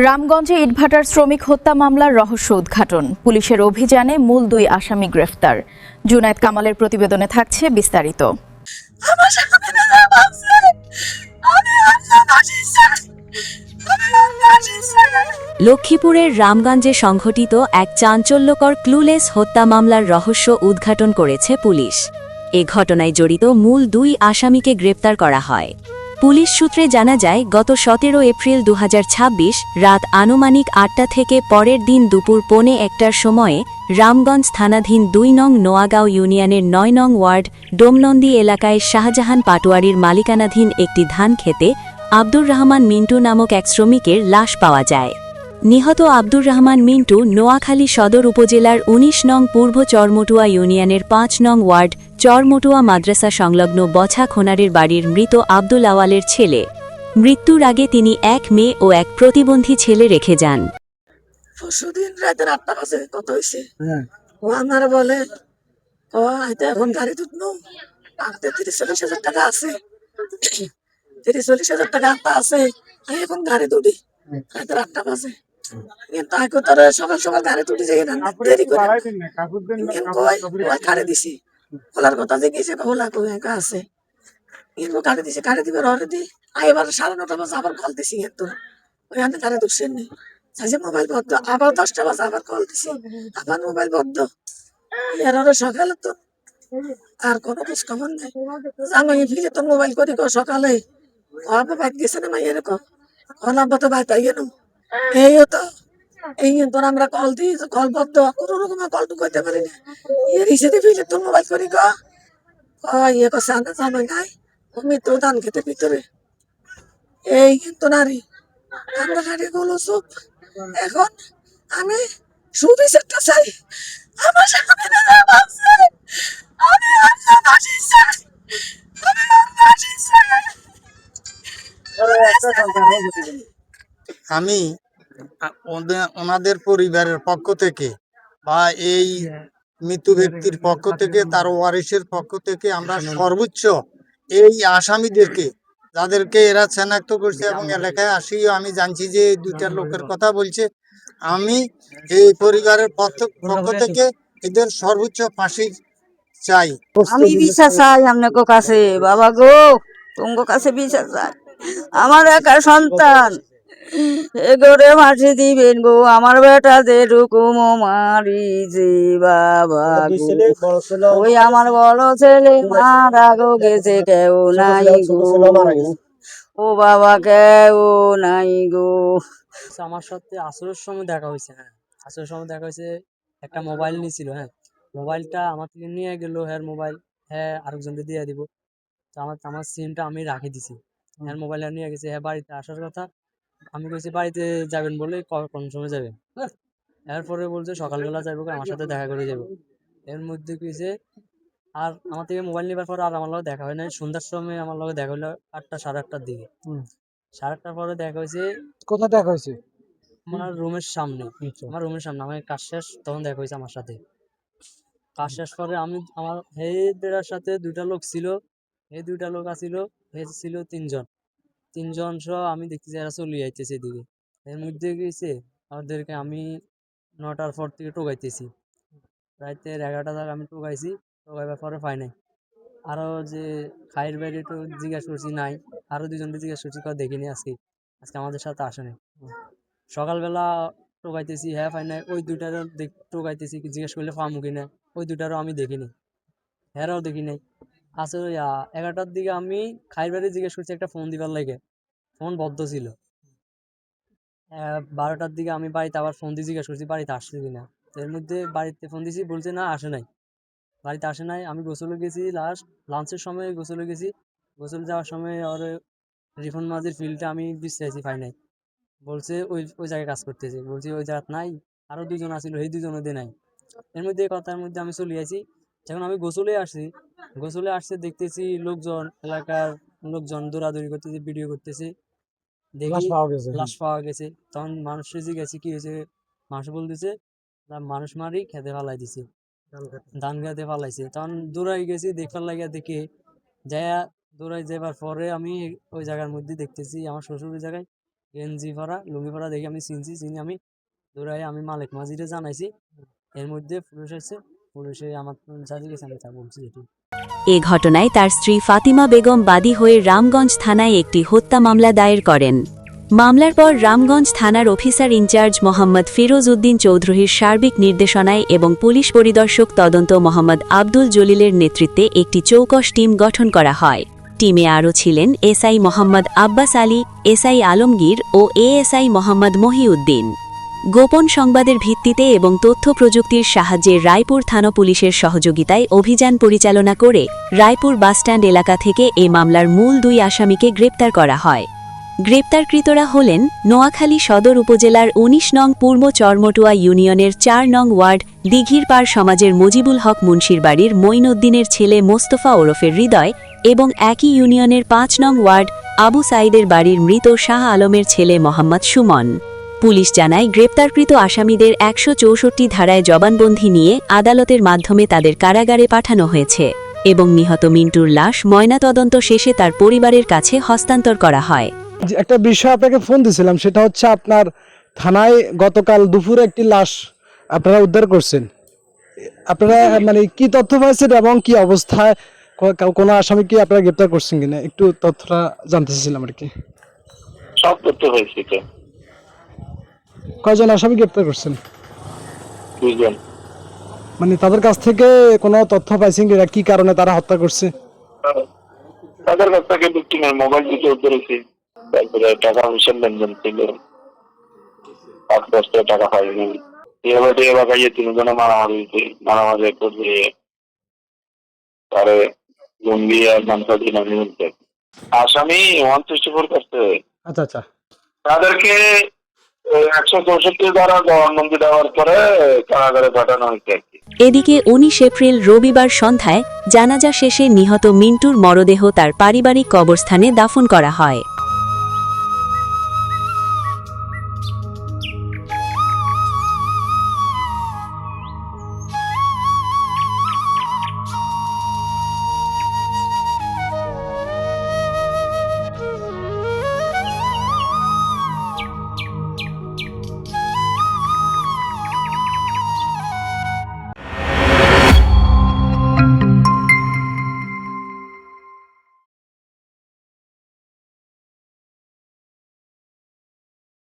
রামগঞ্জে ইটভাটার শ্রমিক হত্যা মামলার রহস্য উদ্ঘাটন, পুলিশের অভিযানে মূল 2 আসামি গ্রেফতার। জুনায়েদ কামালের প্রতিবেদনে থাকছে বিস্তারিত। লক্ষ্মীপুরের রামগঞ্জে সংঘটিত এক চাঞ্চল্যকর ক্লুলেস হত্যা মামলার রহস্য উদ্ঘাটন করেছে পুলিশ। এ ঘটনায় জড়িত মূল 2 আসামিকে গ্রেপ্তার করা হয়। পুলিশ সূত্রে জানা যায়, গত 17 এপ্রিল 2026 রাত আনুমানিক 8টা থেকে পরের দিন দুপুর 1:45টার সময়ে রামগঞ্জ থানাধীন 2 নং নোয়াগাঁও ইউনিয়নের 9 নং ওয়ার্ড ডোমনন্দী এলাকায় শাহজাহান পাটোয়ারির মালিকানাধীন একটি ধান খেতে আব্দুর রহমান মিন্টু নামক এক শ্রমিকের লাশ পাওয়া যায়। নিহত আব্দুর রহমান মিন্টু নোয়াখালী সদর উপজেলার 19 নং পূর্ব চরমটুয়া ইউনিয়নের 5 নং ওয়ার্ড চরমটুয়া মাদ্রাসা সংলগ্ন বছা খোনারের বাড়ির মৃত আব্দুল আওয়ালের ছেলে। মৃত্যুর আগে তিনি এক মেয়ে ও এক প্রতিবন্ধী ছেলে রেখে যান। পরশুদিন রাতের 8টা বাজে কত হয়েছে, ও আমার বলে ও হয়তো এখন গাড়ি তুলবো, আমাদের 30-40 হাজার টাকা আছে, 30-40 হাজার টাকা আছে, আমি এখন গাড়ি তুলি। রাতের 8টা বাজে কিন্তু আগে তোর সকাল সকাল গাড়ি তুলি যাই না, দেরি করে গাড়ি দিছি। খোলার কথা যে গেছে খোলা আছে, কিন্তু গাড়ি দিছে, গাড়ি দিবে ররে দি এবার 9:30 বাজে আবার কল দিছি, কিন্তু ওইখানে গাড়ি ঢুকছেন নি, মোবাইল বদ্ধ। আবার 10টা বাজে আবার কল দিছি, আবার মোবাইল বদ্ধ। এর সকালে তো আর কোনো খোঁজ খবর নাই। আমি ফিরে তো মোবাইল করি সকালে আবার বাইক গেছে না মাই এরকম আব্বা তো বাইক আইয়ে নো এই তো এই তোর আমরা কল দিই, কল বদ্ধ, কোনো রকমের কল টু করতে পারি না। রিসেতে ফিরে তোর মোবাইল করি ইয়ে করছে আনা জামাই নাই, আমি তো ধান খেতে ভিতরে এই কিন্তু নারী আমরা গাড়ি গুলো সব। এখন আমি সুবিচারটা চাই, আমার সামনে আমি ওনাদের পরিবারের পক্ষ থেকে বা এই মৃত্যু ব্যক্তির পক্ষ থেকে, তার ওয়ারিশের পক্ষ থেকে আমরা সর্বোচ্চ এই আসামিদেরকে, যাদেরকে এরা শনাক্ত করছে এবং এলাকায় আসিও আমি জানছি যে 2টা লোকের কথা বলছে, আমি এই পরিবারের পক্ষ থেকে এদের সর্বোচ্চ ফাঁসি চাই। আমি বিচার চাই আপনাকে কাছে, বাবা গো তোমার কাছে বিচার চাই। আমার একা সন্তান, এগোরে মাটি দিবেন গো, আমার বেটা যে রুকুম মারি যে বাবা গো, ওই আমার বড় ছেলে মারা গো গেছে, কেউ নাই গো, ও বাবা কেউ নাই গো। আমার সাথে আসরের সময় দেখা হয়েছে। হ্যাঁ, আসরের সময় দেখা হয়েছে, একটা মোবাইল নিয়েছিল। হ্যাঁ, মোবাইলটা আমার থেকে নিয়ে গেল, হ্যাঁ মোবাইল হ্যাঁ আরেকজনকে দিয়ে দিব। তো আমার সিমটা আমি রাখে দিছি, হ্যাঁ মোবাইলটা নিয়ে গেছে। হ্যাঁ বাড়িতে আসার কথা, আমি কইছি বাড়িতে যাবেন বলে কোন সময় যাবেন, এরপরে বলছে সকালবেলা যাবো, আমার সাথে দেখা করে যাবো। এর মধ্যে কইছে আর আমার থেকে মোবাইল নেবার পর আর আমার লগে দেখা হয় নাই। সন্ধ্যার সময় আমার লগে দেখা হলো 8টা 8:30টার দিকে। 8:30টার পরে দেখা হয়েছে। কোথায় দেখা হয়েছে? আমার রুমের সামনে, আমার রুমের সামনে আমার কাজ শেষ, তখন দেখা হয়েছে আমার সাথে। কাজ শেষ পরে আমি আমার হেদের সাথে 2টা লোক ছিল, এই 2টা লোক আছিল, হে ছিল 3 জন সহ আমি দেখতেছি এরা চলে যাইতেছে এদিকে। এর মধ্যে গেছে আমাদেরকে আমি 9টার পর থেকে টোকাইতেছি, রাতের 11টা তক আমি টোকাইছি, টোকাইবার পরে পাই নাই। আরো যে খাইয়ের বাইরে একটু জিজ্ঞাসা করছি, নাই। আরো 2জনকে জিজ্ঞাসা করছি, দেখিনি আজকে, আজকে আমাদের সাথে আসে নাই। সকালবেলা টোকাইতেছি, হ্যাঁ পাই নাই। ওই 2টারও টোকাইতেছি, জিজ্ঞেস করলে পামু কিনা, ওই 2টারও আমি দেখিনি, হ্যাঁরাও দেখি নাই। আসলে 11টার দিকে আমি খাইয়ের বাইরে জিজ্ঞেস করছি একটা ফোন দিবার লাগে, ফোন বদ্ধ ছিল। 12টার দিকে আমি বাড়িতে আবার ফোন দিয়ে জিজ্ঞেস করছি বাড়িতে আসছে কিনা। এর মধ্যে বাড়িতে ফোন দিছি, বলছে না আসে নাই, বাড়িতে আসে নাই। আমি গোসলে গেছি, লাঞ্চের সময় গোসলে গেছি, গোসল যাওয়ার সময় ওর রিফন মাঝির ফিল্ডটা আমি বিশ্রাইছি, পাই নাই। বলছে ওই ওই জায়গায় কাজ করতেছে, বলছি ওই জায়গা নাই, আরো 2জন আসছিল, সেই 2জনও দিয়ে নাই। এর মধ্যে কথার মধ্যে আমি চলে আসি। যখন আমি গোসলে আসছে দেখতেছি লোকজন, এলাকার লোকজন দৌড়াদৌড়ি করতেছে, ভিডিও করতেছে, দেখি লাশ পাওয়া গেছে। তখন মানুষের জিজ্ঞাসা কি হয়েছে, মানুষ বলতেছে মানুষ মারি খেতে ফালাই দিছে, ধান খেতে ফালাইছে। তখন দৌড়াই গেছি দেখবার লাগিয়া, দেখে যাইয়া দৌড়াই যাবার পরে আমি ওই জায়গার মধ্যে দেখতেছি আমার শ্বশুরের জায়গায় গেঞ্জি পরা লুঙ্গি পরা দেখে আমি চিনি আমি দৌড়াই আমি মালিক মাঝিরে জানাইছি। এর মধ্যে পুলিশ এসে পুলিশে আমার যাতে গেছে আমি তা বলছি এটি। এ ঘটনায় তার স্ত্রী ফাতিমা বেগম বাদী হয়ে রামগঞ্জ থানায় একটি হত্যা মামলা দায়ের করেন। মামলার পর রামগঞ্জ থানার অফিসার ইনচার্জ মোহাম্মদ ফিরোজ উদ্দিন চৌধুরীর সার্বিক নির্দেশনায় এবং পুলিশ পরিদর্শক তদন্ত মোহাম্মদ আব্দুল জলিলের নেতৃত্বে একটি চৌকস টিম গঠন করা হয়। টিমে আরও ছিলেন এসআই মোহাম্মদ আব্বাস আলী, এসআই আলমগীর ও এএসআই মোহাম্মদ মহিউদ্দিন। গোপন সংবাদের ভিত্তিতে এবং তথ্য প্রযুক্তির সাহায্যে রায়পুর থানা পুলিশের সহযোগিতায় অভিযান পরিচালনা করে রায়পুর বাসস্ট্যান্ড এলাকা থেকে এ মামলার মূল 2 আসামিকে গ্রেপ্তার করা হয়। গ্রেপ্তারকৃতরা হলেন নোয়াখালী সদর উপজেলার ১৯ নং পূর্ব চরমটুয়া ইউনিয়নের ৪ নং ওয়ার্ড দিঘিরপাড় সমাজের মুজিবুল হক মুন্সির বাড়ির মঈনউদ্দিনের ছেলে মোস্তফা ওরফের হৃদয় এবং একই ইউনিয়নের ৫ নং ওয়ার্ড আবু সাইদের বাড়ির মৃত শাহ আলমের ছেলে মোহাম্মদ সুমন। পুলিশ জানায় গ্রেপ্তারকৃত আসামিদের ১৬৪ ধারায় জবানবন্দি নিয়ে আদালতের মাধ্যমে তাদের কারাগারে পাঠানো হয়েছে এবং নিহত মিন্টুর লাশ ময়নাতদন্ত শেষে তার পরিবারের কাছে হস্তান্তর করা হয়। যে একটা বিষয় আপনাকে ফোন দিয়েছিলাম, সেটা হচ্ছে আপনার থানায় গতকাল দুপুরে একটি লাশ আপনারা উদ্ধার করছেন। আপনারা মানে কি তথ্য পাইছেন এবং কি অবস্থায় কোনো আসামি কি আপনারা গ্রেপ্তার করছেন কিনা একটু তথ্যটা জানতে চাইছিলাম আর কি। সব করতে হয়েছে তো। কয়জন আসামি গ্রেপ্তার করছেন? 2 জন। মানে তাদের কাছ থেকে কোনো তথ্য পাইছেন কিনা, কি কারণে তারা হত্যা করছে? তাদের কাছ থেকে ভিক্টিমের মোবাইল দুটো উদ্ধার হয়েছে, তারপরে টাকা পয়সার লেনদেন ছিল, 5-10 টাকা পাইনি। এভাবে এলাকায় 3 জনে মারামারি হয়েছে, মারামারি করবে তারে লুঙ্গি আর গামছা দিয়ে নামিয়ে নিতে। আসামি 164 করছে। আচ্ছা আচ্ছা। তাদেরকে 164 দ্বারা জবানবন্দি দেওয়ার পরে কারাগারে পাঠানো হয়েছে আর কি। এদিকে ১৯ এপ্রিল রবিবার সন্ধ্যায় জানাজা শেষে নিহত মিন্টুর মরদেহ তার পারিবারিক কবরস্থানে দাফন করা হয়।